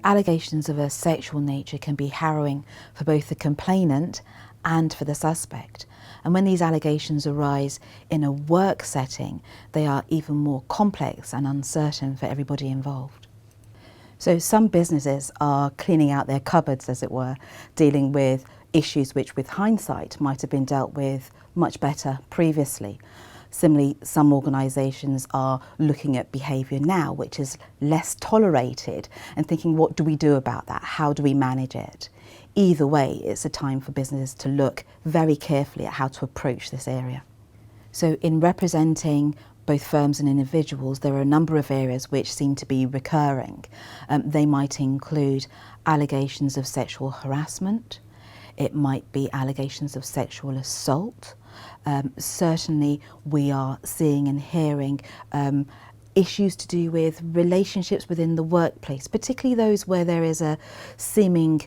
Allegations of a sexual nature can be harrowing for both the complainant and for the suspect. And when these allegations arise in a work setting, they are even more complex and uncertain for everybody involved. So some businesses are cleaning out their cupboards, as it were, dealing with issues which with hindsight might have been dealt with much better previously. Similarly, some organisations are looking at behaviour now which is less tolerated and thinking, what do we do about that? How do we manage it? Either way, it's a time for businesses to look very carefully at how to approach this area. So in representing both firms and individuals, there are a number of areas which seem to be recurring. They might include allegations of sexual harassment. It might be allegations of sexual assault. Certainly we are seeing and hearing issues to do with relationships within the workplace, particularly those where there is a seeming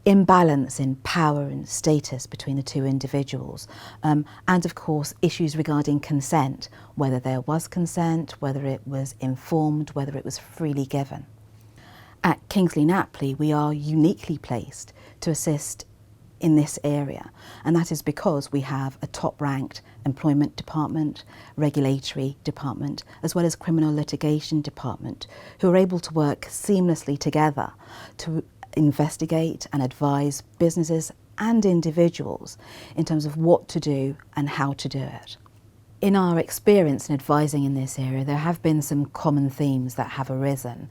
imbalance in power and status between the two individuals. And of course issues regarding consent, whether there was consent, whether it was informed, whether it was freely given. At Kingsley Napley we are uniquely placed to assist in this area, and that is because we have a top-ranked employment department, regulatory department, as well as criminal litigation department, who are able to work seamlessly together to investigate and advise businesses and individuals in terms of what to do and how to do it. In our experience in advising in this area, there have been some common themes that have arisen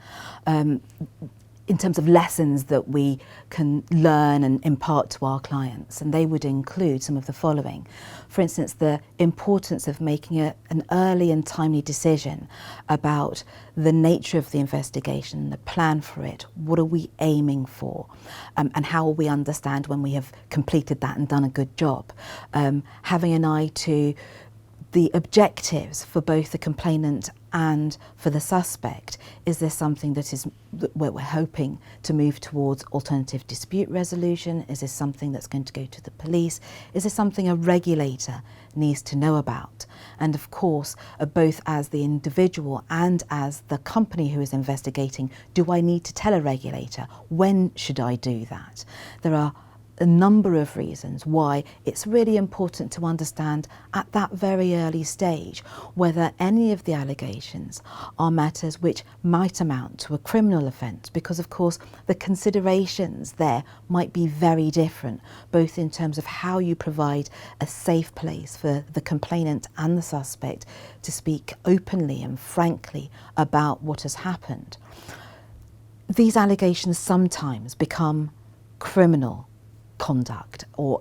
in terms of lessons that we can learn and impart to our clients, and they would include some of the following. For instance, the importance of making an early and timely decision about the nature of the investigation, the plan for it, what are we aiming for, and how will we understand when we have completed that and done a good job. Having an eye to the objectives for both the complainant and for the suspect. Is there something that where we're hoping to move towards alternative dispute resolution? Is this something that's going to go to the police? Is this something a regulator needs to know about? And of course, both as the individual and as the company who is investigating, do I need to tell a regulator? When should I do that? There are a number of reasons why it's really important to understand at that very early stage whether any of the allegations are matters which might amount to a criminal offence, because of course the considerations there might be very different, both in terms of how you provide a safe place for the complainant and the suspect to speak openly and frankly about what has happened. These allegations sometimes become criminal conduct or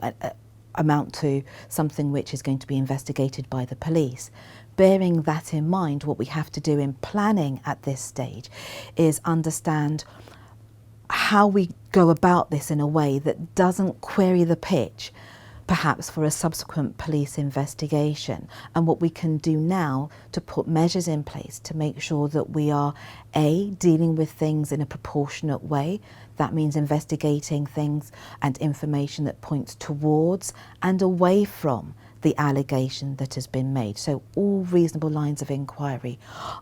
amount to something which is going to be investigated by the police. Bearing that in mind, what we have to do in planning at this stage is understand how we go about this in a way that doesn't query the pitch, perhaps for a subsequent police investigation, and what we can do now to put measures in place to make sure that we are dealing with things in a proportionate way. That means investigating things and information that points towards and away from the allegation that has been made. So all reasonable lines of inquiry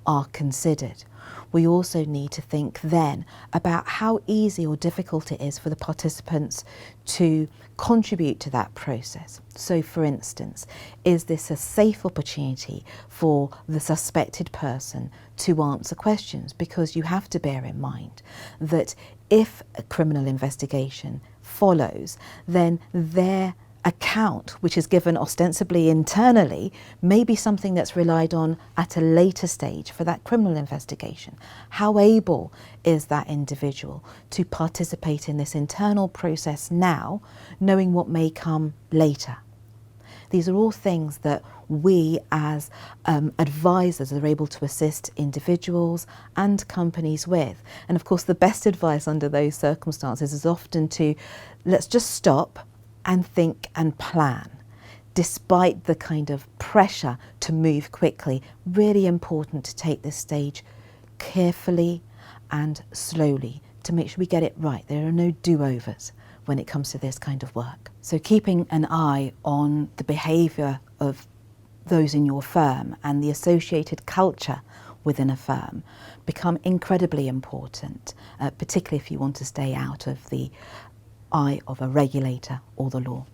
are considered. We also need to think then about how easy or difficult it is for the participants to contribute to that process. So for instance, is this a safe opportunity for the suspected person to answer questions? Because you have to bear in mind that if a criminal investigation follows, then their account, which is given ostensibly internally, may be something that's relied on at a later stage for that criminal investigation. How able is that individual to participate in this internal process now, knowing what may come later? These are all things that we as advisors are able to assist individuals and companies with. And of course, the best advice under those circumstances is often to let's just stop and think and plan. Despite the kind of pressure to move quickly, really important to take this stage carefully and slowly to make sure we get it right. There are no do-overs when it comes to this kind of work. So keeping an eye on the behaviour of those in your firm and the associated culture within a firm become incredibly important, particularly if you want to stay out of the eye of a regulator or the law.